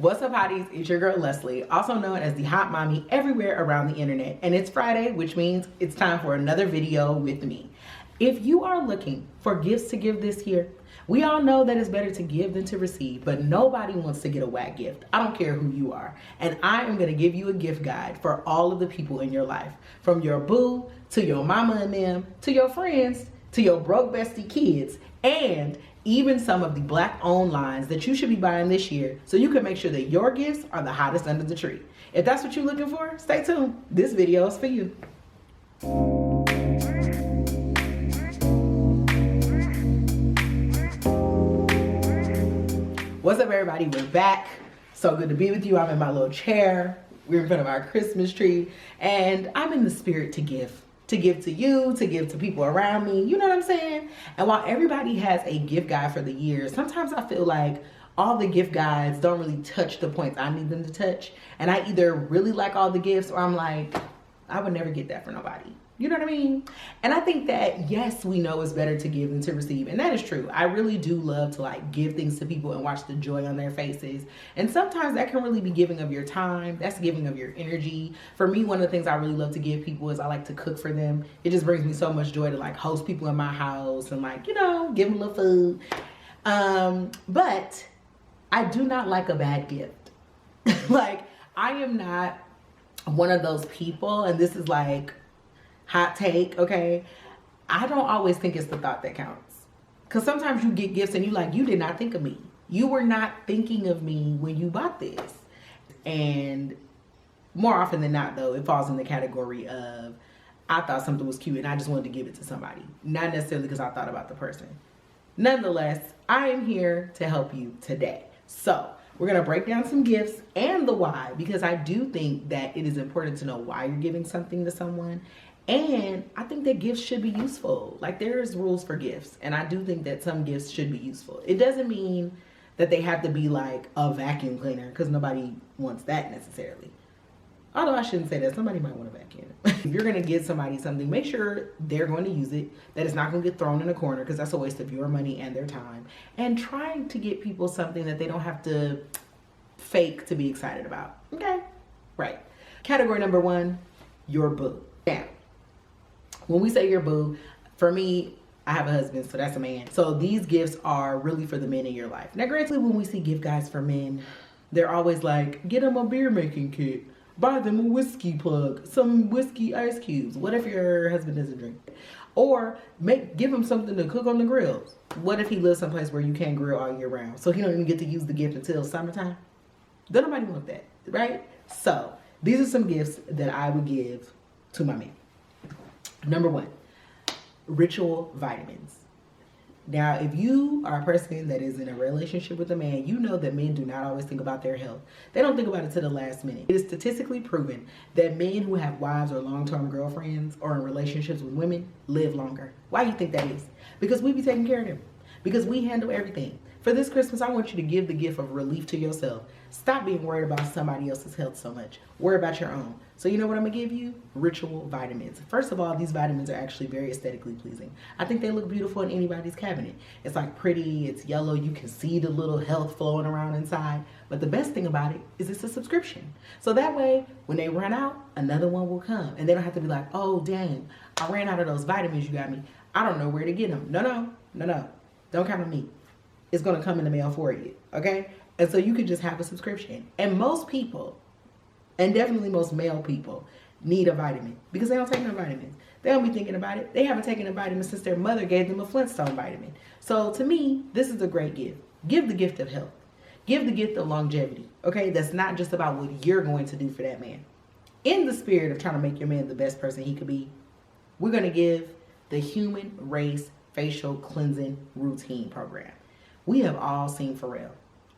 What's up, hotties? It's your girl Leslie, also known as the Hot Mommy everywhere around the internet. And it's Friday, which means it's time for another video with me. If you are looking for gifts to give this year, we all know that it's better to give than to receive, but nobody wants to get a whack gift. I don't care who you are. And I am gonna give you a gift guide for all of the people in your life, from your boo, to your mama and them, to your friends, to your broke bestie kids, and even some of the Black-owned lines that you should be buying this year so you can make sure that your gifts are the hottest under the tree. If that's what you're looking for, stay tuned. This video is for you. What's up, everybody? We're back. So good to be with you. I'm in my little chair. We're in front of our Christmas tree, and I'm in the spirit to give. To give to you, to give to people around me, you know what I'm saying? And while everybody has a gift guide for the year, sometimes I feel like all the gift guides don't really touch the points I need them to touch. And I either really like all the gifts or I'm like, I would never get that for nobody. You know what I mean? And I think that, yes, we know it's better to give than to receive. And that is true. I really do love to like give things to people and watch the joy on their faces. And sometimes that can really be giving of your time. That's giving of your energy. For me, one of the things I really love to give people is I like to cook for them. It just brings me so much joy to like host people in my house and like, you know, give them a little food. But I do not like a bad gift. Like, I am not one of those people, and this is like, hot take, okay? I don't always think it's the thought that counts. Because sometimes you get gifts and you like, you did not think of me. You were not thinking of me when you bought this. And more often than not, though, it falls in the category of, I thought something was cute and I just wanted to give it to somebody. Not necessarily because I thought about the person. Nonetheless, I am here to help you today. So we're gonna break down some gifts and the why, because I do think that it is important to know why you're giving something to someone. And I think that gifts should be useful. Like, there's rules for gifts, and I do think that some gifts should be useful. It doesn't mean that they have to be like a vacuum cleaner, because nobody wants that necessarily. Although I shouldn't say that, somebody might want a vacuum. If you're gonna give somebody something, make sure they're going to use it, that it's not gonna get thrown in a corner, because that's a waste of your money and their time. And trying to get people something that they don't have to fake to be excited about, okay? Right. Category number one, your boo. Now, when we say your boo, for me, I have a husband, so that's a man. So these gifts are really for the men in your life. Now, granted, when we see gift guides for men, they're always like, get them a beer making kit, buy them a whiskey plug, some whiskey ice cubes. What if your husband doesn't drink? Or give him something to cook on the grills. What if he lives someplace where you can't grill all year round, so he don't even get to use the gift until summertime? Don't nobody want that, right? So these are some gifts that I would give to my man. Number one, ritual vitamins. Now, if you are a person that is in a relationship with a man, you know that men do not always think about their health. They don't think about it to the last minute. It is statistically proven that men who have wives or long-term girlfriends or in relationships with women live longer. Why do you think that is? Because we be taking care of them. Because we handle everything. For this Christmas, I want you to give the gift of relief to yourself. Stop being worried about somebody else's health so much. Worry about your own. So you know what I'm gonna give you? Ritual vitamins. First of all, these vitamins are actually very aesthetically pleasing. I think they look beautiful in anybody's cabinet. It's like pretty, it's yellow, you can see the little health flowing around inside. But the best thing about it is it's a subscription. So that way, when they run out, another one will come. And they don't have to be like, oh dang, I ran out of those vitamins you got me. I don't know where to get them. No. Don't count on me. It's gonna come in the mail for you, okay? And so you could just have a subscription. And most people, and definitely most male people, need a vitamin because they don't take no vitamins. They don't be thinking about it. They haven't taken a vitamin since their mother gave them a Flintstone vitamin. So to me, this is a great gift. Give the gift of health. Give the gift of longevity, okay? That's not just about what you're going to do for that man. In the spirit of trying to make your man the best person he could be, we're gonna give the Human Race Facial Cleansing Routine Program. We have all seen Pharrell.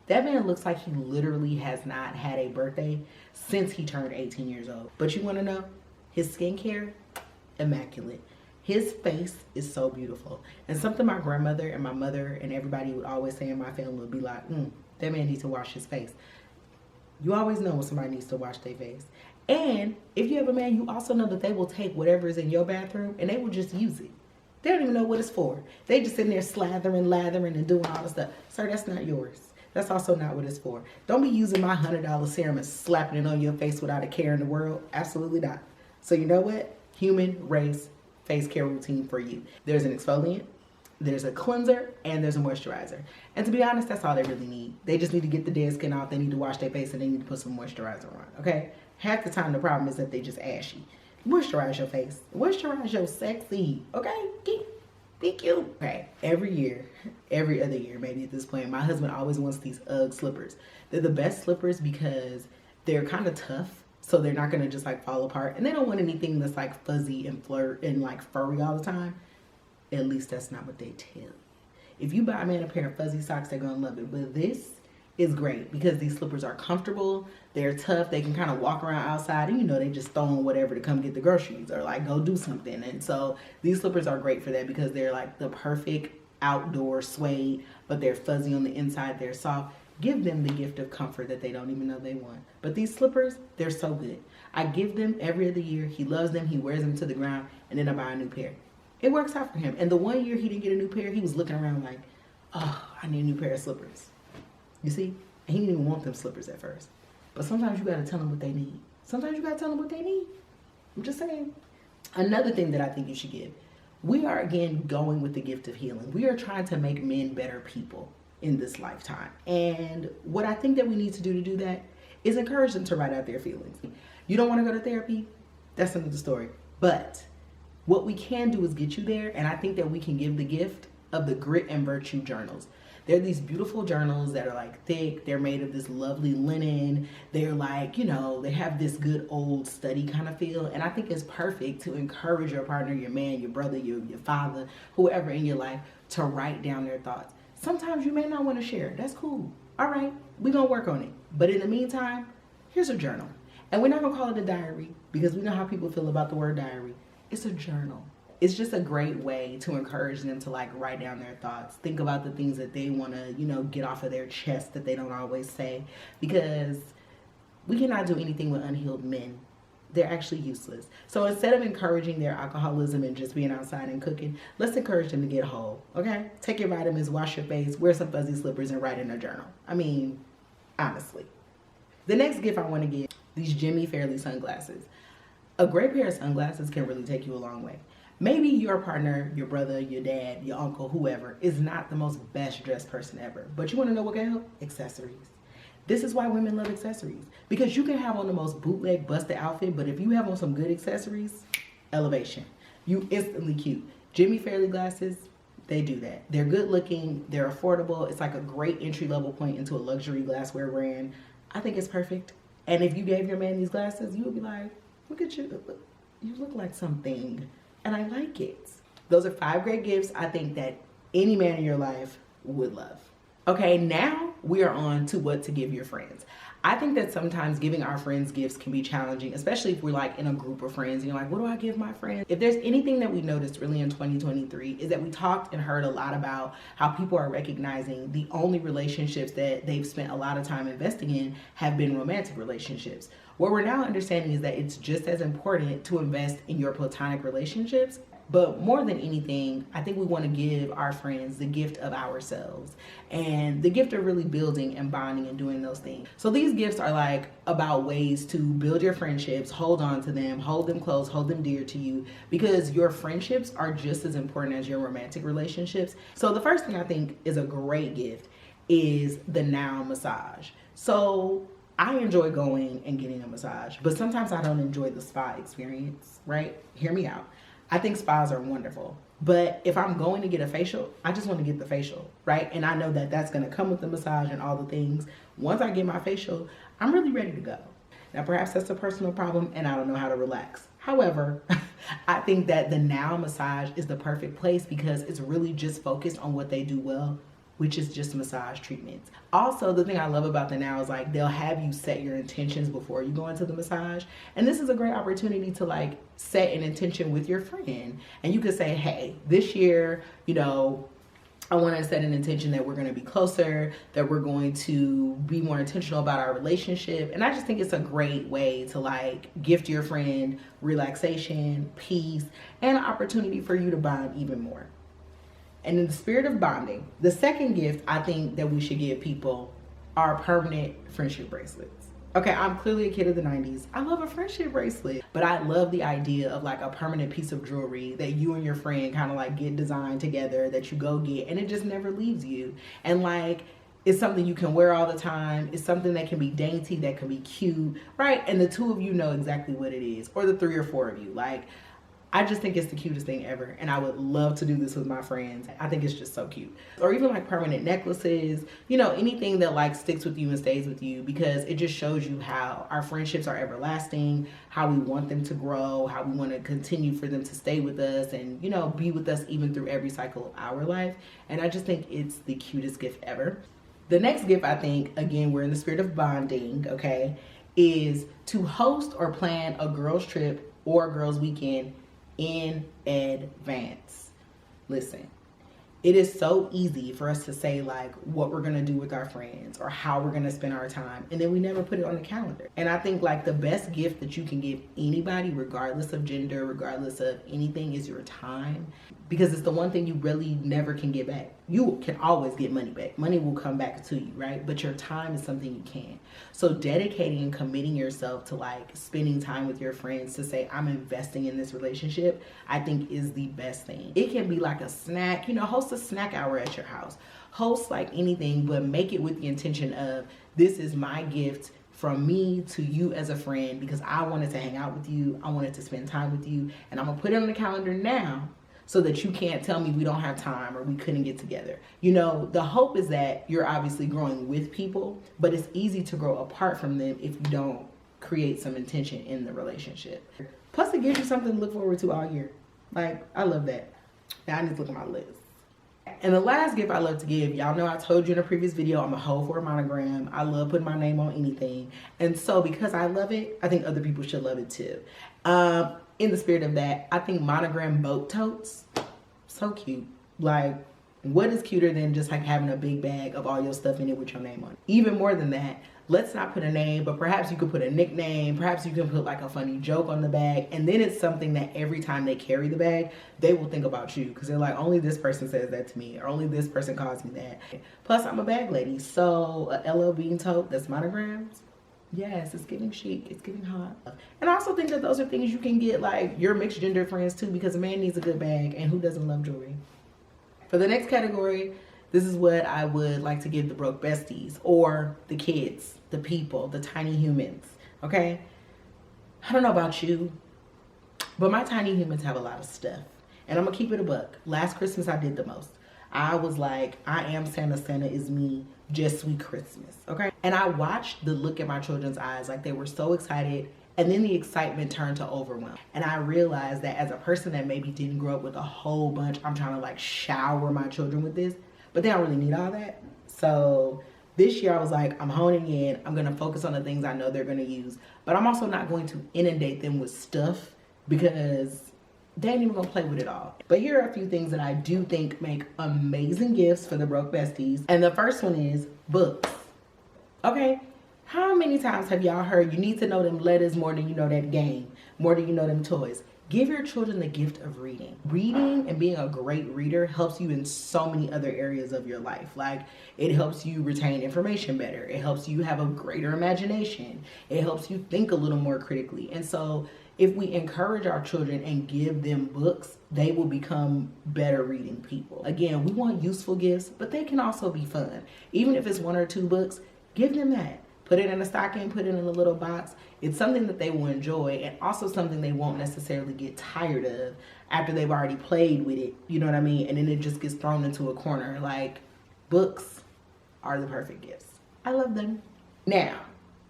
That man looks like he literally has not had a birthday since he turned 18 years old. But you want to know? His skincare, immaculate. His face is so beautiful. And something my grandmother and my mother and everybody would always say in my family would be like, that man needs to wash his face. You always know when somebody needs to wash their face. And if you have a man, you also know that they will take whatever is in your bathroom and they will just use it. They don't even know what it's for. They just sitting there slathering, lathering, and doing all this stuff. Sir, that's not yours. That's also not what it's for. Don't be using my $100 serum and slapping it on your face without a care in the world. Absolutely not. So you know what? Human race face care routine for you. There's an exfoliant, there's a cleanser, and there's a moisturizer. And to be honest, that's all they really need. They just need to get the dead skin off, they need to wash their face, and they need to put some moisturizer on, okay? Half the time the problem is that they just ashy. Moisturize your face. Moisturize your sexy, okay? Thank you. Okay, every year, every other year, maybe at this point, my husband always wants these UGG slippers. They're the best slippers because they're kind of tough, so they're not gonna just like fall apart. And they don't want anything that's like fuzzy and like furry all the time. At least that's not what they tell you. If you buy a man a pair of fuzzy socks, they're gonna love it. But this is great because these slippers are comfortable, they're tough, they can kind of walk around outside, and you know, they just throw on whatever to come get the groceries or like go do something. And so these slippers are great for that because they're like the perfect outdoor suede, but they're fuzzy on the inside, they're soft. Give them the gift of comfort that they don't even know they want. But these slippers, they're so good. I give them every other year. He loves them, he wears them to the ground, and then I buy a new pair. It works out for him. And the one year he didn't get a new pair, he was looking around like, oh, I need a new pair of slippers. You see? And he didn't even want them slippers at first. But sometimes you gotta tell them what they need. Sometimes you gotta tell them what they need. I'm just saying. Another thing that I think you should give. We are, again, going with the gift of healing. We are trying to make men better people in this lifetime. And what I think that we need to do that is encourage them to write out their feelings. You don't wanna go to therapy? That's another story. But what we can do is get you there, and I think that we can give the gift of the Grit and Virtue journals. They're these beautiful journals that are like thick, they're made of this lovely linen, they're like, you know, they have this good old study kind of feel, and I think it's perfect to encourage your partner, your man, your brother, your father, whoever in your life, to write down their thoughts. Sometimes you may not want to share, that's cool. All right, we're gonna work on it. But in the meantime, here's a journal. And we're not gonna call it a diary because we know how people feel about the word diary. It's a journal. It's just a great way to encourage them to like write down their thoughts. Think about the things that they want to, you know, get off of their chest that they don't always say, because we cannot do anything with unhealed men. They're actually useless. So instead of encouraging their alcoholism and just being outside and cooking, let's encourage them to get whole, okay? Take your vitamins, wash your face, wear some fuzzy slippers, and write in a journal. I mean, honestly. The next gift I want to give, these Jimmy Fairley sunglasses. A great pair of sunglasses can really take you a long way. Maybe your partner, your brother, your dad, your uncle, whoever, is not the most best dressed person ever. But you want to know what can help? Accessories. This is why women love accessories. Because you can have on the most bootleg, busted outfit, but if you have on some good accessories, elevation. You instantly cute. Jimmy Fairley glasses, they do that. They're good looking, they're affordable. It's like a great entry level point into a luxury glassware brand. I think it's perfect. And if you gave your man these glasses, you would be like, look at you. You look like something. And I like it. Those are 5 great gifts I think that any man in your life would love. Okay, now we are on to what to give your friends. I think that sometimes giving our friends gifts can be challenging, especially if we're like in a group of friends and you're like, what do I give my friends? If there's anything that we noticed really in 2023 is that we talked and heard a lot about how people are recognizing the only relationships that they've spent a lot of time investing in have been romantic relationships. What we're now understanding is that it's just as important to invest in your platonic relationships. But more than anything, I think we want to give our friends the gift of ourselves and the gift of really building and bonding and doing those things. So these gifts are like about ways to build your friendships, hold on to them, hold them close, hold them dear to you, because your friendships are just as important as your romantic relationships. So the first thing I think is a great gift is the Now massage. So I enjoy going and getting a massage, but sometimes I don't enjoy the spa experience, right? Hear me out. I think spas are wonderful, but if I'm going to get a facial, I just want to get the facial, right? And I know that that's going to come with the massage and all the things. Once I get my facial, I'm really ready to go. Now, perhaps that's a personal problem and I don't know how to relax. However, I think that the Now massage is the perfect place because it's really just focused on what they do well, which is just massage treatments. Also, the thing I love about the Now is like they'll have you set your intentions before you go into the massage. And this is a great opportunity to like set an intention with your friend. And you could say, hey, this year, you know, I want to set an intention that we're going to be closer, that we're going to be more intentional about our relationship. And I just think it's a great way to like gift your friend relaxation, peace, and an opportunity for you to bond even more. And in the spirit of bonding, the second gift I think that we should give people are permanent friendship bracelets. Okay, I'm clearly a kid of the 90s. I love a friendship bracelet, but I love the idea of like a permanent piece of jewelry that you and your friend kind of like get designed together, that you go get, and it just never leaves you. And like, it's something you can wear all the time. It's something that can be dainty, that can be cute, right? And the two of you know exactly what it is, or the 3 or 4 of you. Like, I just think it's the cutest thing ever, and I would love to do this with my friends. I think it's just so cute. Or even like permanent necklaces, you know, anything that like sticks with you and stays with you, because it just shows you how our friendships are everlasting, how we want them to grow, how we want to continue for them to stay with us and, you know, be with us even through every cycle of our life. And I just think it's the cutest gift ever. The next gift, I think, again, we're in the spirit of bonding, okay, is to host or plan a girls' trip or a girls' weekend in advance. Listen, it is so easy for us to say like what we're gonna do with our friends or how we're gonna spend our time, and then we never put it on the calendar. And I think like the best gift that you can give anybody, regardless of gender, regardless of anything, is your time, because it's the one thing you really never can get back. You can always get money back. Money will come back to you, right? But your time is something you can't. So dedicating and committing yourself to like spending time with your friends to say, I'm investing in this relationship, I think is the best thing. It can be like a snack, you know, host a snack hour at your house. Host like anything, but make it with the intention of, this is my gift from me to you as a friend, because I wanted to hang out with you. I wanted to spend time with you, and I'm gonna put it on the calendar now, so that you can't tell me we don't have time or we couldn't get together. You know, the hope is that you're obviously growing with people, but it's easy to grow apart from them if you don't create some intention in the relationship. Plus, it gives you something to look forward to all year. Like, I love that. Now I need to look at my list. And the last gift I love to give, y'all know I told you in a previous video, I'm a hoe for a monogram. I love putting my name on anything. And so because I love it, I think other people should love it too. In the spirit of that, I think monogram boat totes, so cute. Like, what is cuter than just like having a big bag of all your stuff in it with your name on it? Even more than that, let's not put a name, but perhaps you could put a nickname. Perhaps you can put like a funny joke on the bag. And then it's something that every time they carry the bag, they will think about you, because they're like, only this person says that to me, or only this person calls me that. Plus, I'm a bag lady, so a LL Bean tote that's monograms. Yes, it's giving chic, it's giving hot. And I also think that those are things you can get like your mixed gender friends too, because a man needs a good bag, and who doesn't love jewelry? For the next category, this is what I would like to give the broke besties, or the kids, the people, the tiny humans, okay? I don't know about you, but my tiny humans have a lot of stuff. And I'm gonna keep it a buck. Last Christmas, I did the most. I was like, I am Santa, Santa is me, just sweet Christmas, okay? And I watched the look in my children's eyes, like they were so excited, and then the excitement turned to overwhelm. And I realized that as a person that maybe didn't grow up with a whole bunch, I'm trying to like shower my children with this, but they don't really need all that. So this year I was like, I'm honing in, I'm gonna focus on the things I know they're gonna use, but I'm also not going to inundate them with stuff, because they ain't even gonna play with it all. But here are a few things that I do think make amazing gifts for the broke besties. And the first one is books. Okay, how many times have y'all heard you need to know them letters more than you know that game, more than you know them toys? Give your children the gift of reading. Reading and being a great reader helps you in so many other areas of your life. Like, it helps you retain information better. It helps you have a greater imagination. It helps you think a little more critically. And so if we encourage our children and give them books, they will become better reading people. Again, we want useful gifts, but they can also be fun. Even if it's 1 or 2 books, give them that. Put it in a stocking, put it in a little box. It's something that they will enjoy, and also something they won't necessarily get tired of after they've already played with it. You know what I mean? And then it just gets thrown into a corner. Like, books are the perfect gifts. I love them. Now,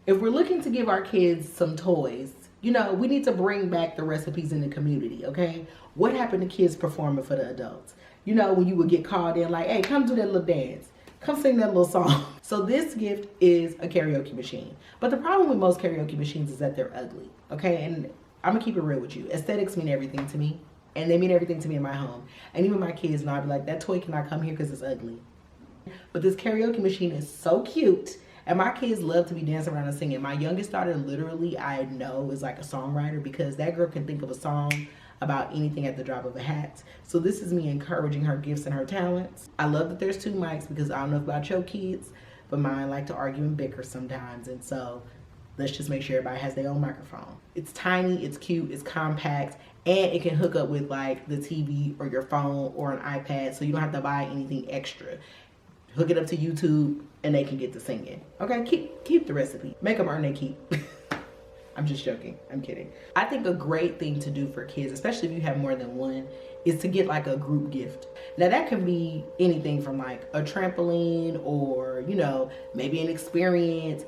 if we're looking to give our kids some toys, you know, we need to bring back the recipes in the community, okay? What happened to kids performing for the adults? You know, when you would get called in like, hey, come do that little dance. Come sing that little song. So this gift is a karaoke machine. But the problem with most karaoke machines is that they're ugly, okay? And I'm gonna keep it real with you. Aesthetics mean everything to me. And they mean everything to me in my home. And even my kids know, I'd be like, that toy cannot come here because it's ugly. But this karaoke machine is so cute. And my kids love to be dancing around and singing. My youngest daughter, literally, I know is like a songwriter, because that girl can think of a song about anything at the drop of a hat. So this is me encouraging her gifts and her talents. I love that there's 2 mics, because I don't know about your kids, but mine like to argue and bicker sometimes, and so let's just make sure everybody has their own microphone. It's tiny, it's cute, it's compact, and it can hook up with like the TV or your phone or an iPad, so you don't have to buy anything extra. Hook it up to YouTube and they can get to singing. Okay, keep the recipe. Make them earn their keep. I'm just joking, I'm kidding. I think a great thing to do for kids, especially if you have more than one, is to get like a group gift. Now that can be anything from like a trampoline or, you know, maybe an experience.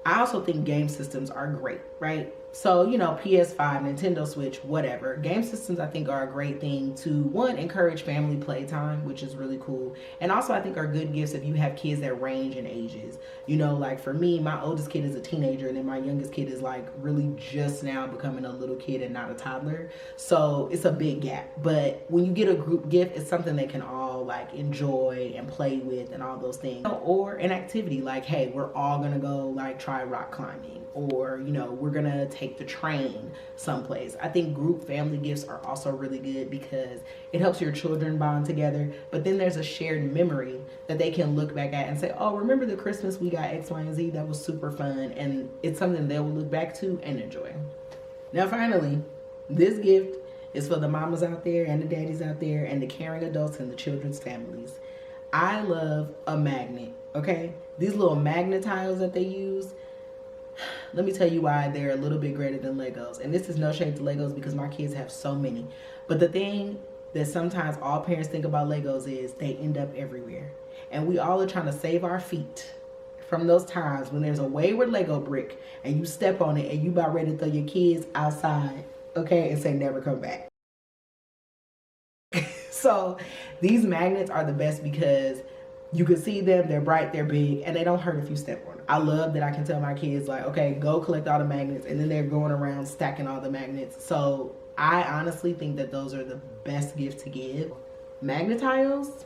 I also think game systems are great, right? So, you know, PS5, Nintendo Switch, whatever. Game systems, I think, are a great thing to, one, encourage family playtime, which is really cool. And also, I think are good gifts if you have kids that range in ages. You know, like for me, my oldest kid is a teenager, and then my youngest kid is like really just now becoming a little kid and not a toddler. So it's a big gap. But when you get a group gift, it's something they can all like enjoy and play with and all those things. Or an activity like, hey, we're all gonna go like try rock climbing, or, you know, we're gonna take the train someplace. I think group family gifts are also really good because it helps your children bond together, but then there's a shared memory that they can look back at and say, oh, remember the Christmas we got X, Y, and Z? That was super fun. And it's something they will look back to and enjoy. Now, finally, this gift is for the mamas out there and the daddies out there and the caring adults and the children's families. I love a magnet, okay? These little magnet tiles that they use, let me tell you why they're a little bit greater than Legos. And this is no shade to Legos because my kids have so many. But the thing that sometimes all parents think about Legos is they end up everywhere. And we all are trying to save our feet from those times when there's a wayward Lego brick and you step on it and you about ready to throw your kids outside, okay, and say never come back. So these magnets are the best because you can see them, they're bright, they're big, and they don't hurt if you step on them. I love that I can tell my kids like, okay, go collect all the magnets, and then they're going around stacking all the magnets. So I honestly think that those are the best gift to give. Magnet tiles,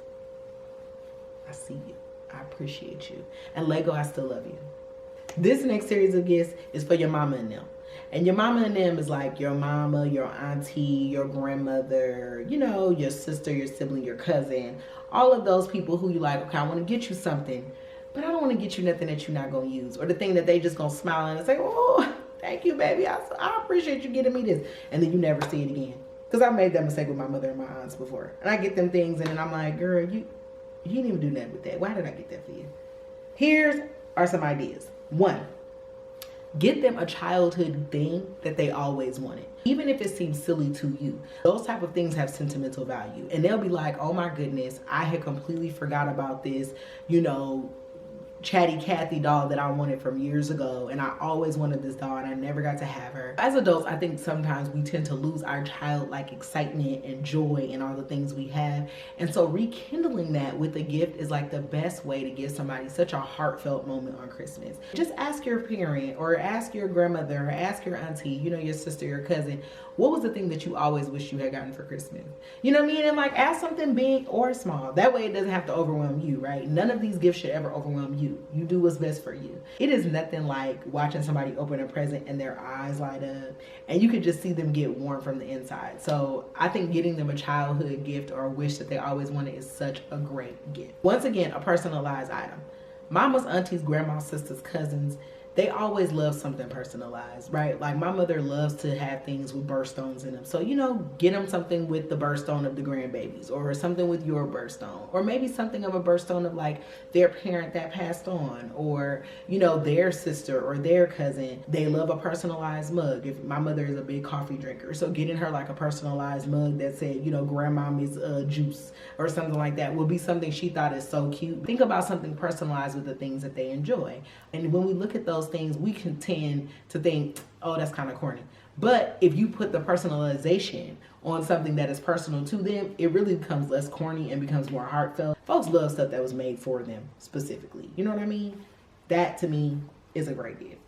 I see you. I appreciate you. And Lego, I still love you. This next series of gifts is for your mama and them. And your mama and them is like your mama, your auntie, your grandmother, you know, your sister, your sibling, your cousin, all of those people who you like, okay, I want to get you something, but I don't want to get you nothing that you're not going to use, or the thing that they just going to smile at and say, oh, thank you, baby. I appreciate you getting me this. And then you never see it again. Because I made that mistake with my mother and my aunts before. And I get them things and then I'm like, girl, you didn't even do nothing with that. Why did I get that for you? Here are some ideas. One, get them a childhood thing that they always wanted. Even if it seems silly to you, those type of things have sentimental value. And they'll be like, oh my goodness, I had completely forgot about this, you know, Chatty Cathy doll that I wanted from years ago, and I always wanted this doll and I never got to have her. As adults, I think sometimes we tend to lose our childlike excitement and joy and all the things we have, and so rekindling that with a gift is like the best way to give somebody such a heartfelt moment on Christmas. Just ask your parent or ask your grandmother or ask your auntie, you know, your sister, your cousin, what was the thing that you always wished you had gotten for Christmas? You know what I mean? And like ask something big or small. That way it doesn't have to overwhelm you, right? None of these gifts should ever overwhelm you. You do what's best for you. It is nothing like watching somebody open a present and their eyes light up and you could just see them get warm from the inside. So I think getting them a childhood gift or a wish that they always wanted is such a great gift. Once again, a personalized item. Mamas, aunties, grandmas, sisters, cousins, they always love something personalized, right? Like my mother loves to have things with birthstones in them. So, you know, get them something with the birthstone of the grandbabies, or something with your birthstone, or maybe something of a birthstone of like their parent that passed on, or, you know, their sister or their cousin. They love a personalized mug. If my mother is a big coffee drinker, so getting her like a personalized mug that said, you know, grandmommy's juice or something like that will be something she thought is so cute. Think about something personalized with the things that they enjoy. And when we look at those things, we can tend to think, oh, that's kind of corny. But if you put the personalization on something that is personal to them, it really becomes less corny and becomes more heartfelt. Folks love stuff that was made for them specifically. You know what I mean? That to me is a great gift.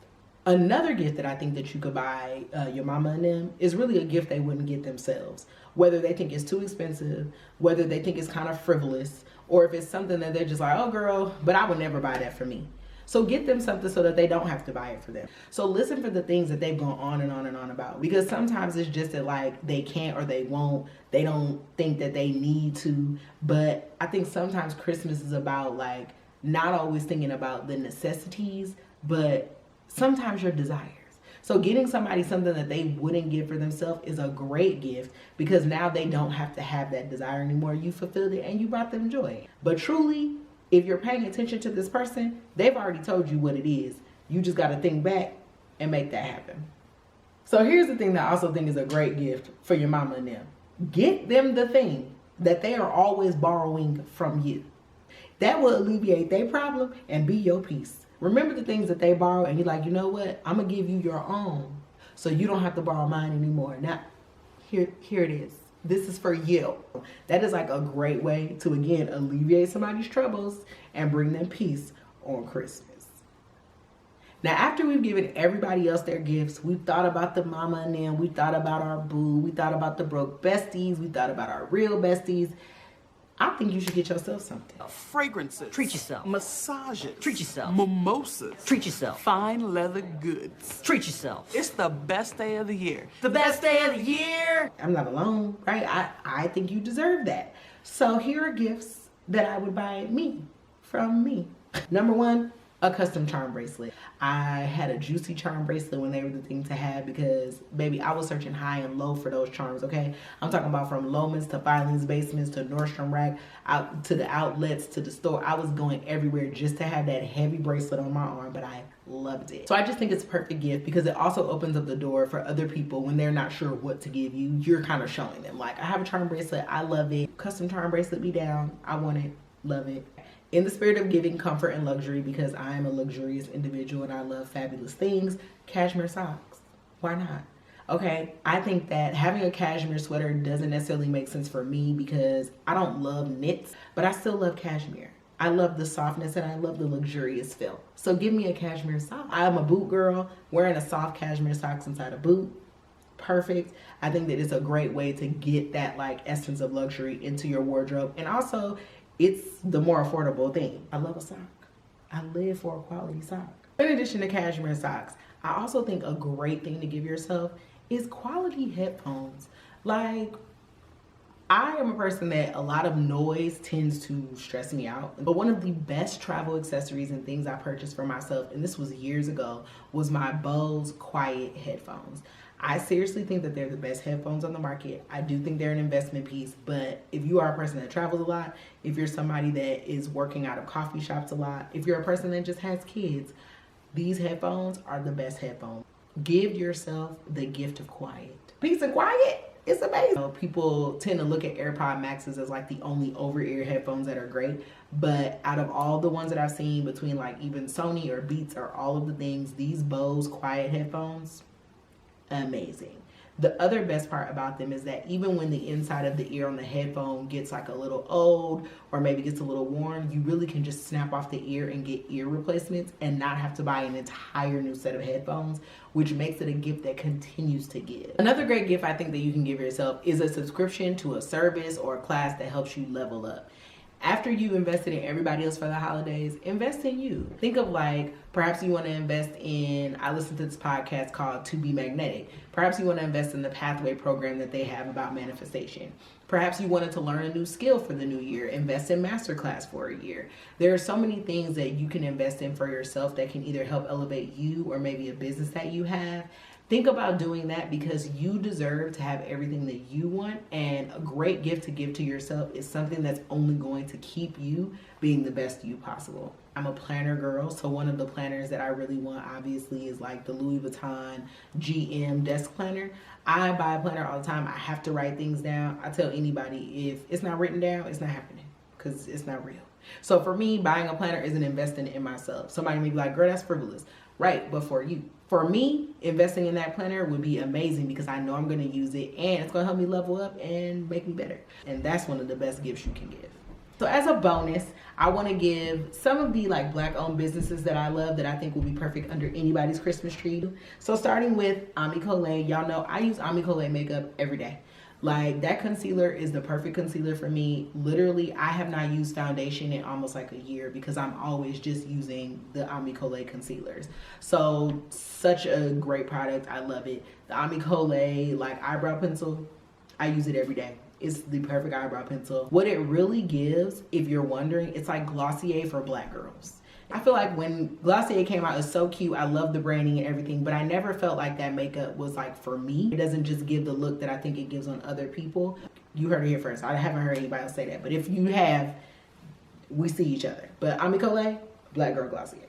Another gift that I think that you could buy your mama and them is really a gift they wouldn't get themselves. Whether they think it's too expensive, whether they think it's kind of frivolous, or if it's something that they're just like, oh girl, but I would never buy that for me. So get them something so that they don't have to buy it for them. So listen for the things that they've gone on and on and on about, because sometimes it's just that like they can't or they won't, they don't think that they need to. But I think sometimes Christmas is about like not always thinking about the necessities, but sometimes your desires. So getting somebody something that they wouldn't give for themselves is a great gift, because now they don't have to have that desire anymore. You fulfilled it and you brought them joy. But truly, if you're paying attention to this person, they've already told you what it is. You just got to think back and make that happen. So here's the thing that I also think is a great gift for your mama and them. Get them the thing that they are always borrowing from you. That will alleviate their problem and be your peace. Remember the things that they borrow and you're like, you know what? I'm going to give you your own so you don't have to borrow mine anymore. Now, here it is. This is for you. That is like a great way to, again, alleviate somebody's troubles and bring them peace on Christmas. Now, after we've given everybody else their gifts, we've thought about the mama and them, we thought about our boo, we thought about the broke besties, we thought about our real besties. I think you should get yourself something. Fragrances. Treat yourself. Massages. Treat yourself. Mimosas. Treat yourself. Fine leather goods. Treat yourself. It's the best day of the year. The best day of the year. I'm not alone, right? I think you deserve that. So here are gifts that I would buy from me. Number one, a custom charm bracelet. I had a juicy charm bracelet when they were the thing to have, because baby, I was searching high and low for those charms, okay? I'm talking about from Loman's to Filing's Basements to Nordstrom Rack, out to the outlets to the store. I was going everywhere just to have that heavy bracelet on my arm, but I loved it. So I just think it's a perfect gift, because it also opens up the door for other people when they're not sure what to give you. You're kind of showing them, like, I have a charm bracelet, I love it. Custom charm bracelet, be down. I want it, love it. In the spirit of giving comfort and luxury, because I am a luxurious individual and I love fabulous things, cashmere socks. Why not? Okay, I think that having a cashmere sweater doesn't necessarily make sense for me, because I don't love knits, but I still love cashmere. I love the softness and I love the luxurious feel. So give me a cashmere sock. I am a boot girl. Wearing a soft cashmere socks inside a boot, perfect. I think that it's a great way to get that like essence of luxury into your wardrobe. And also, it's the more affordable thing. I love a sock. I live for a quality sock. In addition to cashmere socks, I also think a great thing to give yourself is quality headphones. Like, I am a person that a lot of noise tends to stress me out. But one of the best travel accessories and things I purchased for myself, and this was years ago, was my Bose Quiet headphones. I seriously think that they're the best headphones on the market. I do think they're an investment piece, but if you are a person that travels a lot, if you're somebody that is working out of coffee shops a lot, if you're a person that just has kids, these headphones are the best headphones. Give yourself the gift of quiet. Peace and quiet, it's amazing. You know, people tend to look at AirPod Maxes as like the only over-ear headphones that are great, but out of all the ones that I've seen, between like even Sony or Beats or all of the things, these Bose Quiet headphones, amazing. The other best part about them is that even when the inside of the ear on the headphone gets like a little old or maybe gets a little worn, you really can just snap off the ear and get ear replacements and not have to buy an entire new set of headphones, which makes it a gift that continues to give. Another great gift I think that you can give yourself is a subscription to a service or a class that helps you level up. After you've invested in everybody else for the holidays, invest in you. Think of like, perhaps you want to invest in, I listened to this podcast called To Be Magnetic. Perhaps you want to invest in the Pathway program that they have about manifestation. Perhaps you wanted to learn a new skill for the new year. Invest in Masterclass for a year. There are so many things that you can invest in for yourself that can either help elevate you or maybe a business that you have. Think about doing that, because you deserve to have everything that you want, and a great gift to give to yourself is something that's only going to keep you being the best you possible. I'm a planner girl, so one of the planners that I really want obviously is like the Louis Vuitton GM desk planner. I buy a planner all the time. I have to write things down. I tell anybody, if it's not written down, it's not happening, because it's not real. So for me, buying a planner is an investing in myself. Somebody may be like, girl, that's frivolous. Right, but for you. For me, investing in that planner would be amazing, because I know I'm going to use it and it's going to help me level up and make me better. And that's one of the best gifts you can give. So as a bonus, I want to give some of the like Black-owned businesses that I love that I think will be perfect under anybody's Christmas tree. So starting with Ami Colé. Y'all know I use Ami Colé makeup every day. Like, that concealer is the perfect concealer for me. Literally, I have not used foundation in almost like a year, because I'm always just using the Ami Colé concealers. So such a great product. I love it. The Ami Colé like eyebrow pencil, I use it every day. It's the perfect eyebrow pencil. What it really gives, if you're wondering, it's like Glossier for black girls. I feel like when Glossier came out, it's so cute. I love the branding and everything, but I never felt like that makeup was like for me. It doesn't just give the look that I think it gives on other people. You heard it here first. I haven't heard anybody else say that, but if you have, we see each other. But Ami Collet, black girl Glossier.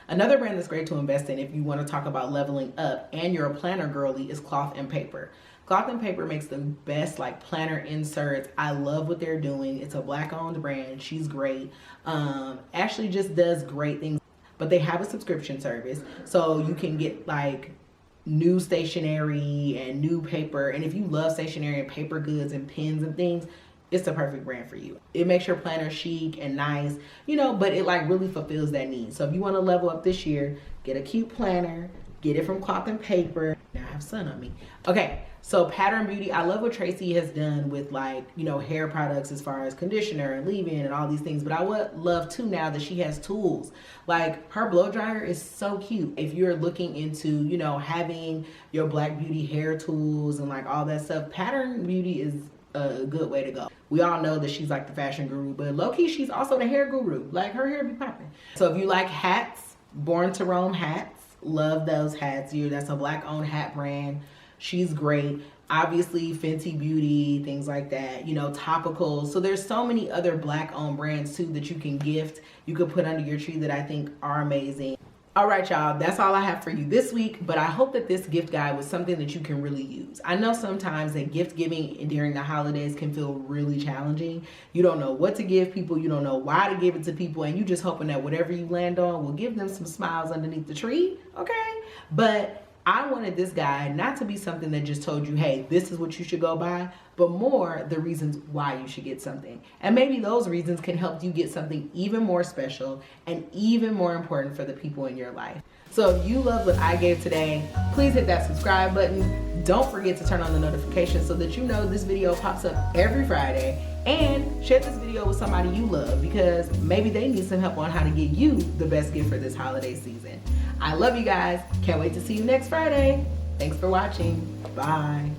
Another brand that's great to invest in if you want to talk about leveling up and you're a planner girly is Cloth and Paper. Cloth and Paper makes the best like planner inserts. I love what they're doing. It's a black owned brand. She's great. Ashley just does great things, but they have a subscription service. So you can get like new stationery and new paper. And if you love stationery and paper goods and pens and things, it's the perfect brand for you. It makes your planner chic and nice, you know, but it like really fulfills that need. So if you want to level up this year, get a cute planner, get it from Cloth and Paper. Now I have sun on me. Okay, so Pattern Beauty, I love what Tracy has done with like, you know, hair products as far as conditioner and leave-in and all these things. But I would love too now that she has tools. Like her blow dryer is so cute. If you're looking into, you know, having your Black Beauty hair tools and like all that stuff, Pattern Beauty is a good way to go. We all know that she's like the fashion guru, but low-key she's also the hair guru. Like her hair be popping. So if you like hats, Born to Roam hats, love those hats. That's a black owned hat brand. She's great. Obviously Fenty Beauty, things like that, you know, topicals. So there's so many other black owned brands too that you can gift, you could put under your tree that I think are amazing. All right, y'all, that's all I have for you this week, but I hope that this gift guide was something that you can really use. I know sometimes that gift giving during the holidays can feel really challenging. You don't know what to give people, you don't know why to give it to people, and you just hoping that whatever you land on will give them some smiles underneath the tree, okay? But I wanted this guide not to be something that just told you, hey, this is what you should go buy, but more the reasons why you should get something. And maybe those reasons can help you get something even more special and even more important for the people in your life. So if you love what I gave today, please hit that subscribe button. Don't forget to turn on the notifications so that you know this video pops up every Friday. And share this video with somebody you love because maybe they need some help on how to get you the best gift for this holiday season. I love you guys. Can't wait to see you next Friday. Thanks for watching. Bye.